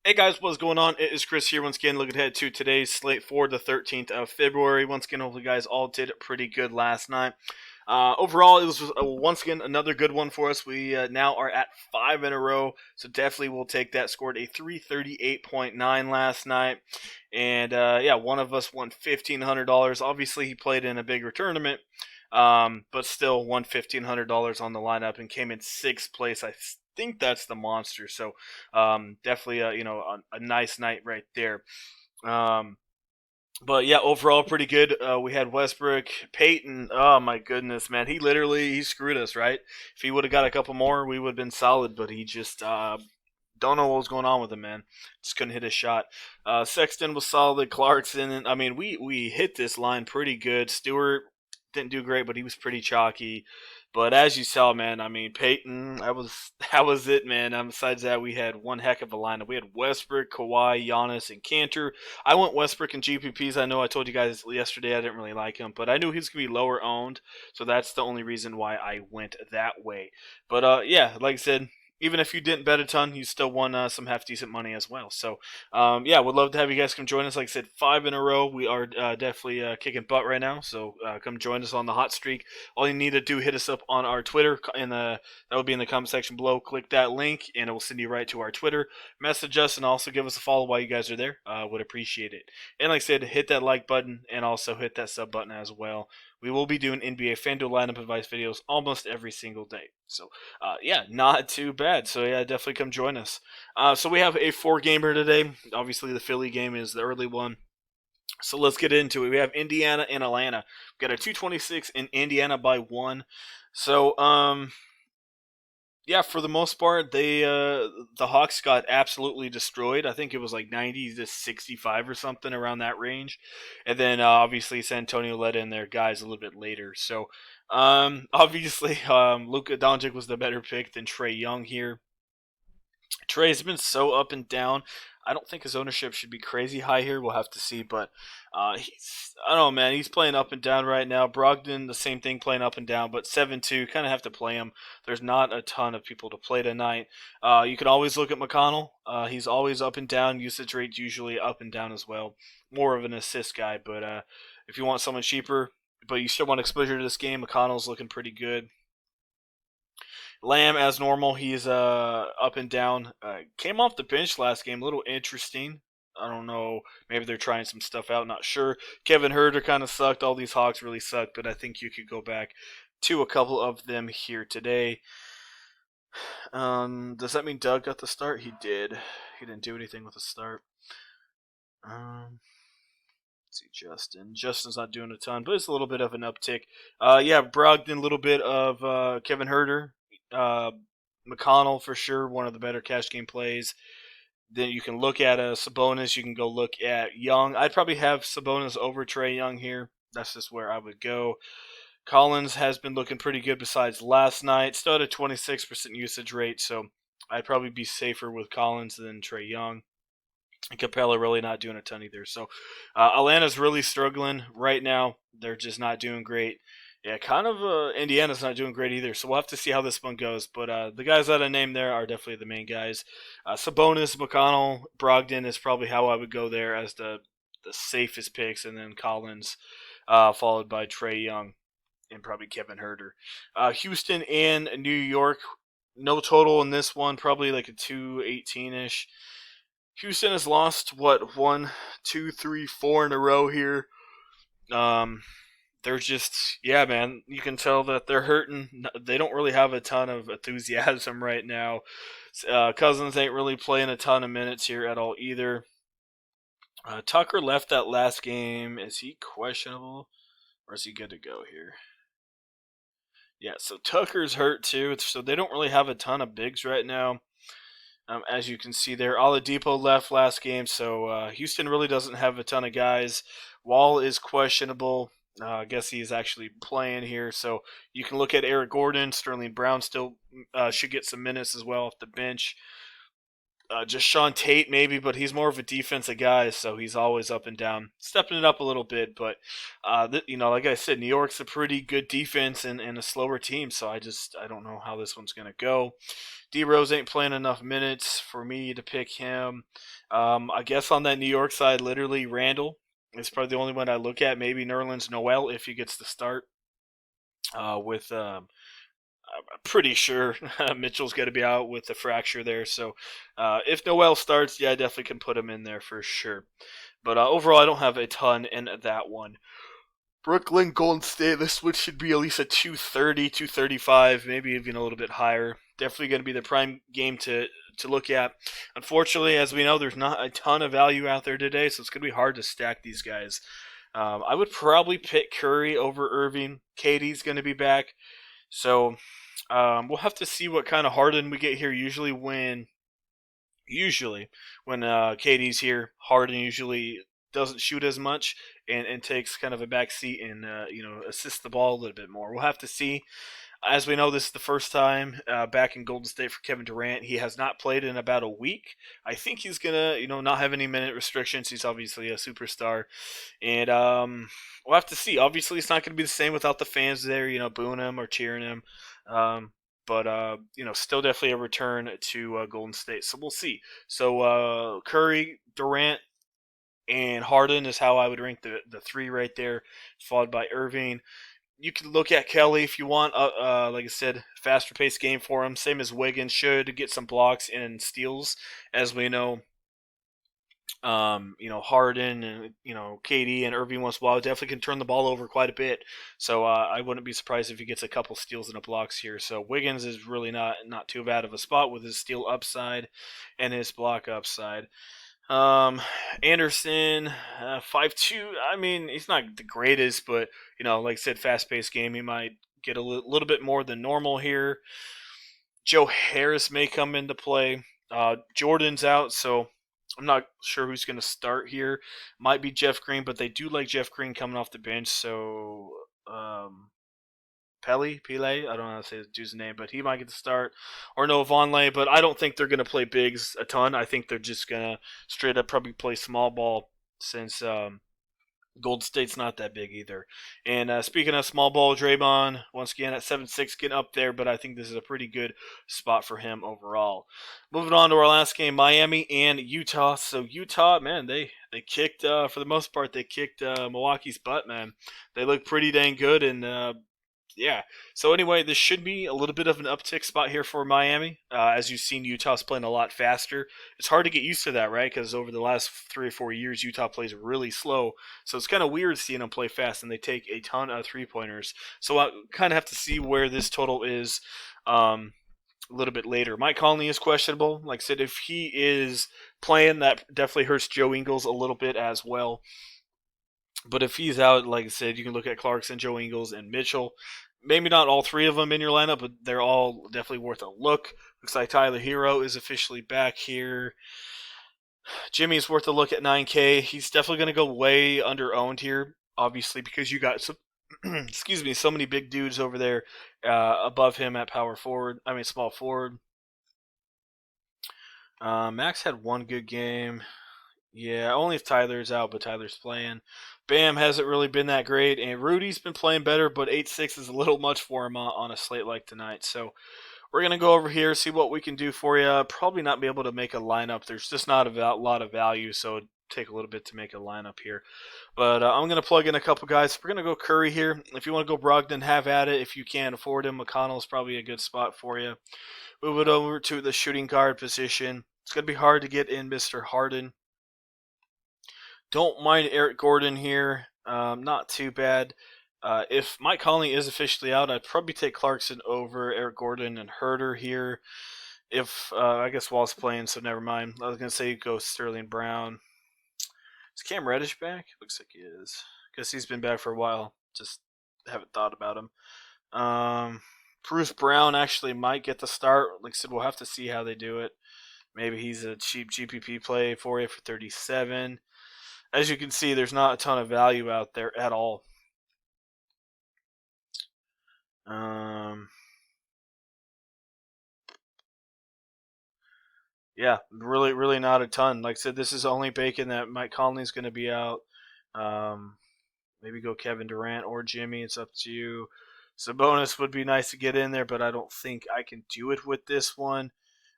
Hey guys, what's going on? It is Chris here once again, looking ahead to today's slate for the 13th of February. Once again, hopefully you guys all did pretty good last night. Overall, it was once again another good one for us. We now are at 5 in a row, so definitely we'll take that. Scored a 338.9 last night, and yeah, one of us won $1,500. Obviously, he played in a bigger tournament, but still won $1,500 on the lineup and came in sixth place. I think that's the monster. So definitely a nice night right there. Um, but yeah, overall pretty good. We had Westbrook, Peyton. Oh my goodness, man, he screwed us, right? If he would have got a couple more, we would have been solid. But he just don't know what was going on with him, man. Just couldn't hit a shot. Sexton was solid. Clarkson, and I mean, we hit this line pretty good. Stewart didn't do great, but he was pretty chalky. But as you saw, man, I mean, Peyton, that was it, man. Besides that, we had one heck of a lineup. We had Westbrook, Kawhi, Giannis, and Cantor. I went Westbrook and GPPs. I know I told you guys yesterday I didn't really like him, but I knew he was going to be lower owned, so that's the only reason why I went that way. But yeah, like I said, even if you didn't bet a ton, you still won some half decent money as well. So yeah, would love to have you guys come join us. Like I said, 5 in a row. We are definitely kicking butt right now. So come join us on the hot streak. All you need to do, hit us up on our Twitter, that will be in the comment section below. Click that link, and it will send you right to our Twitter. Message us, and also give us a follow while you guys are there. Would appreciate it. And like I said, hit that like button, and also hit that sub button as well. We will be doing NBA Fanduel lineup advice videos almost every single day. So yeah, not too bad. So yeah, definitely come join us. So we have a four-gamer today. Obviously, the Philly game is the early one. So let's get into it. We have Indiana and Atlanta. We got a 226 in Indiana by one. So yeah, for the most part, the Hawks got absolutely destroyed. I think it was like 90-65 or something around that range, and then obviously San Antonio let in their guys a little bit later. So obviously, Luka Doncic was the better pick than Trae Young here. Trey's been so up and down. I don't think his ownership should be crazy high here. We'll have to see, but I don't know, man. He's playing up and down right now. Brogdon, the same thing, playing up and down, but 7-2, kind of have to play him. There's not a ton of people to play tonight. You can always look at McConnell. He's always up and down. Usage rate usually up and down as well. More of an assist guy, but if you want someone cheaper, but you still want exposure to this game, McConnell's looking pretty good. Lamb, as normal, he's up and down. Came off the bench last game, a little interesting. I don't know. Maybe they're trying some stuff out. Not sure. Kevin Herter kind of sucked. All these Hawks really sucked, but I think you could go back to a couple of them here today. Does that mean Doug got the start? He did. He didn't do anything with the start. Let's see, Justin. Justin's not doing a ton, but it's a little bit of an uptick. Yeah, Brogdon, a little bit of Kevin Herter. Uh, McConnell for sure, one of the better cash game plays. Then you can look at Sabonis. You can go look at Young. I'd probably have Sabonis over Trae Young here. That's just where I would go. Collins has been looking pretty good besides last night. Still at a 26% usage rate, so I'd probably be safer with Collins than Trae Young. And Capella really not doing a ton either. So Atlanta's really struggling right now. They're just not doing great. Yeah, kind of Indiana's not doing great either. So we'll have to see how this one goes. But the guys that I named there are definitely the main guys. Sabonis, McConnell, Brogdon is probably how I would go there as the safest picks. And then Collins, followed by Trae Young and probably Kevin Herter. Houston and New York, no total in this one. Probably like a 218-ish. Houston has lost, what, 1, 2, 3, 4 in a row here. They're just, yeah, man, you can tell that they're hurting. They don't really have a ton of enthusiasm right now. Cousins ain't really playing a ton of minutes here at all either. Tucker left that last game. Is he questionable, or is he good to go here? Yeah, so Tucker's hurt too, so they don't really have a ton of bigs right now. As you can see there, Oladipo left last game, so Houston really doesn't have a ton of guys. Wall is questionable. I guess he's actually playing here, so you can look at Eric Gordon. Sterling Brown still should get some minutes as well off the bench. Just Sean Tate maybe, but he's more of a defensive guy, so he's always up and down, stepping it up a little bit. But like I said, New York's a pretty good defense and a slower team, so I don't know how this one's gonna go. D Rose ain't playing enough minutes for me to pick him. I guess on that New York side, literally Randall is probably the only one I look at. Maybe Nerlens Noel if he gets to start. With I'm pretty sure Mitchell's going to be out with the fracture there. So if Noel starts, yeah, I definitely can put him in there for sure. But overall, I don't have a ton in that one. Brooklyn, Golden State, this one should be at least a 230, 235, maybe even a little bit higher. Definitely going to be the prime game to look at. Unfortunately, as we know, there's not a ton of value out there today, so it's going to be hard to stack these guys. I would probably pick Curry over Irving. KD's going to be back. So we'll have to see what kind of Harden we get here. Usually when KD's here, Harden usually doesn't shoot as much and takes kind of a back seat and assists the ball a little bit more. We'll have to see. As we know, this is the first time back in Golden State for Kevin Durant. He has not played in about a week. I think he's gonna, not have any minute restrictions. He's obviously a superstar, and we'll have to see. Obviously, it's not gonna be the same without the fans there, booing him or cheering him. But still definitely a return to Golden State. So we'll see. So Curry, Durant, and Harden is how I would rank the three right there, followed by Irving. You can look at Kelly if you want. Like I said, faster paced game for him. Same as Wiggins should get some blocks and steals, as we know. Harden and KD and Irving once in a while definitely can turn the ball over quite a bit. So I wouldn't be surprised if he gets a couple steals and a blocks here. So Wiggins is really not too bad of a spot with his steal upside and his block upside. Anderson, 5'2". I mean, he's not the greatest, but like I said, fast-paced game. He might get a little bit more than normal here. Joe Harris may come into play. Jordan's out, so I'm not sure who's going to start here. Might be Jeff Green, but they do like Jeff Green coming off the bench. So Pele, I don't know how to say the dude's name, but he might get to start. Or no, Vonleh, but I don't think they're going to play bigs a ton. I think they're just going to straight up probably play small ball since Gold State's not that big either. And speaking of small ball, Draymond, once again at 7'6", getting up there, but I think this is a pretty good spot for him overall. Moving on to our last game, Miami and Utah. So Utah, man, they kicked, for the most part, they kicked Milwaukee's butt, man. They look pretty dang good, and yeah. So anyway, this should be a little bit of an uptick spot here for Miami. As you've seen, Utah's playing a lot faster. It's hard to get used to that, right? Because over the last 3 or 4 years, Utah plays really slow. So it's kind of weird seeing them play fast, and they take a ton of three-pointers. So I kind of have to see where this total is a little bit later. Mike Conley is questionable. Like I said, if he is playing, that definitely hurts Joe Ingles a little bit as well. But if he's out, like I said, you can look at Clarkson, Joe Ingles, and Mitchell. Maybe not all three of them in your lineup, but they're all definitely worth a look. Looks like Tyler Hero is officially back here. Jimmy's worth a look at 9K. He's definitely going to go way under owned here, obviously, because you got some, excuse me, so many big dudes over there above him at small forward. Max had one good game. Yeah, only if Tyler's out, but Tyler's playing. Bam hasn't really been that great, and Rudy's been playing better, but 8-6 is a little much for him on a slate like tonight. So we're going to go over here, see what we can do for you. Probably not be able to make a lineup. There's just not a lot of value, so it'd take a little bit to make a lineup here. But I'm going to plug in a couple guys. We're going to go Curry here. If you want to go Brogdon, have at it. If you can't afford him, McConnell's probably a good spot for you. Move it over to the shooting guard position. It's going to be hard to get in Mr. Harden. Don't mind Eric Gordon here. Not too bad. If Mike Conley is officially out, I'd probably take Clarkson over Eric Gordon and Herter here. If I guess Wall's playing, so never mind. I was gonna say go Sterling Brown. Is Cam Reddish back? Looks like he is. Guess he's been back for a while. Just haven't thought about him. Bruce Brown actually might get the start. Like I said, we'll have to see how they do it. Maybe he's a cheap GPP play for you for 37. As you can see, there's not a ton of value out there at all. Yeah, really, really not a ton. Like I said, this is only bacon that Mike Conley's going to be out. Um, Maybe go Kevin Durant or Jimmy. It's up to you. Sabonis would be nice to get in there, but I don't think I can do it with this one.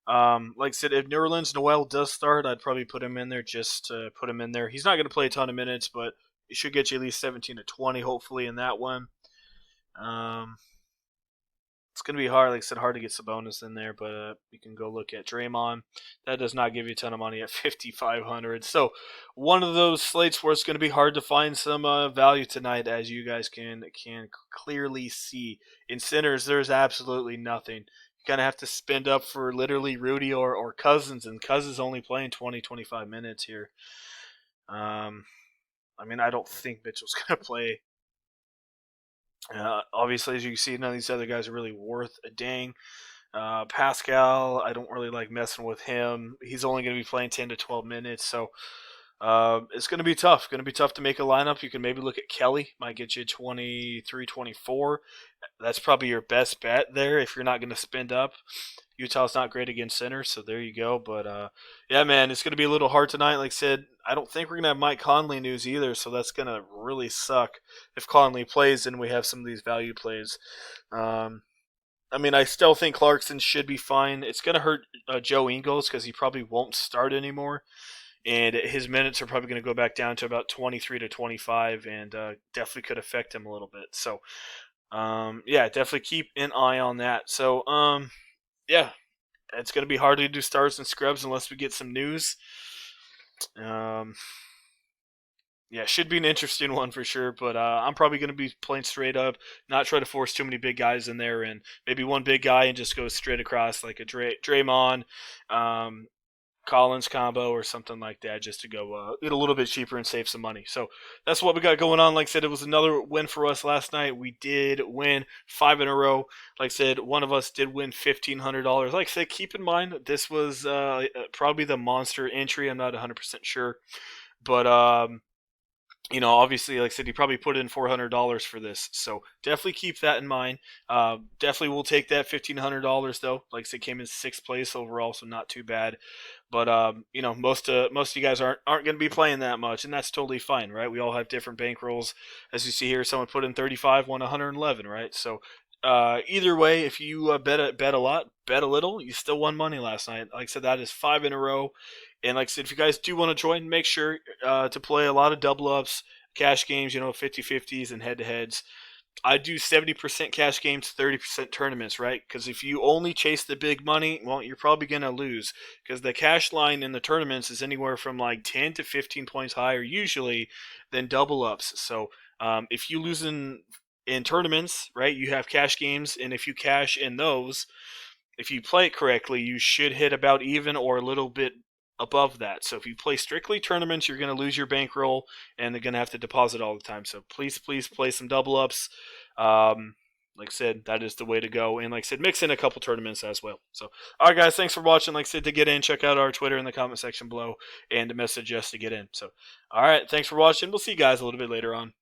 Like I said, if Nerlens Noel does start, I'd probably put him in there just to put him in there. He's not going to play a ton of minutes, but he should get you at least 17 to 20, hopefully, in that one. Um, it's going to be hard. Like I said, hard to get Sabonis in there, but you can go look at Draymond. That does not give you a ton of money at 5,500. So one of those slates where it's going to be hard to find some value tonight, as you guys can clearly see. In centers, there's absolutely nothing. You kind of have to spend up for literally Rudy or Cousins, and Cousins only playing 20, 25 minutes here. I mean, I don't think Mitchell's going to play. Obviously, as you can see, none of these other guys are really worth a dang. Pascal, I don't really like messing with him. He's only going to be playing 10 to 12 minutes, so it's going to be tough. Going to be tough to make a lineup. You can maybe look at Kelly, might get you 23, 24. That's probably your best bet there if you're not going to spend up. Utah's not great against center, so there you go. But yeah, man, it's going to be a little hard tonight. Like I said, I don't think we're going to have Mike Conley news either, so that's going to really suck if Conley plays and we have some of these value plays. Um, I mean, I still think Clarkson should be fine. It's going to hurt Joe Ingles because he probably won't start anymore, and his minutes are probably going to go back down to about 23 to 25, and definitely could affect him a little bit. So, yeah, definitely keep an eye on that. So, yeah, it's going to be hard to do stars and scrubs unless we get some news. Um, yeah, should be an interesting one for sure. But I'm probably going to be playing straight up, not try to force too many big guys in there, and maybe one big guy and just go straight across like a Draymond, um, Collins combo or something like that, just to go get a little bit cheaper and save some money. So that's what we got going on. Like I said, it was another win for us last night. We did win 5 in a row. Like I said, one of us did win $1,500. Like I said, keep in mind this was probably the monster entry. I'm not 100% sure, but obviously, like I said, he probably put in $400 for this, so definitely keep that in mind. Definitely will take that $1,500 though. Like I said, came in sixth place overall, so not too bad. But most of you guys aren't going to be playing that much, and that's totally fine, right? We all have different bankrolls. As you see here, someone put in 35, won 111, right? So either way, if you bet a lot, bet a little, you still won money last night. Like I said, that is 5 in a row. And like I said, if you guys do want to join, make sure to play a lot of double ups, cash games, 50-50s, and head to heads. I do 70% cash games, 30% tournaments, right? Because if you only chase the big money, well, you're probably going to lose. Because the cash line in the tournaments is anywhere from like 10 to 15 points higher usually than double ups. So if you lose in tournaments, right, you have cash games, and if you cash in those, if you play it correctly, you should hit about even or a little bit above that. So if you play strictly tournaments, you're going to lose your bankroll, and they're going to have to deposit all the time. So please play some double ups. Like I said, that is the way to go. And like I said, mix in a couple tournaments as well. So, all right, guys, thanks for watching. Like I said, to get in, check out our Twitter in the comment section below and to message us to get in. So, all right, thanks for watching. We'll see you guys a little bit later on.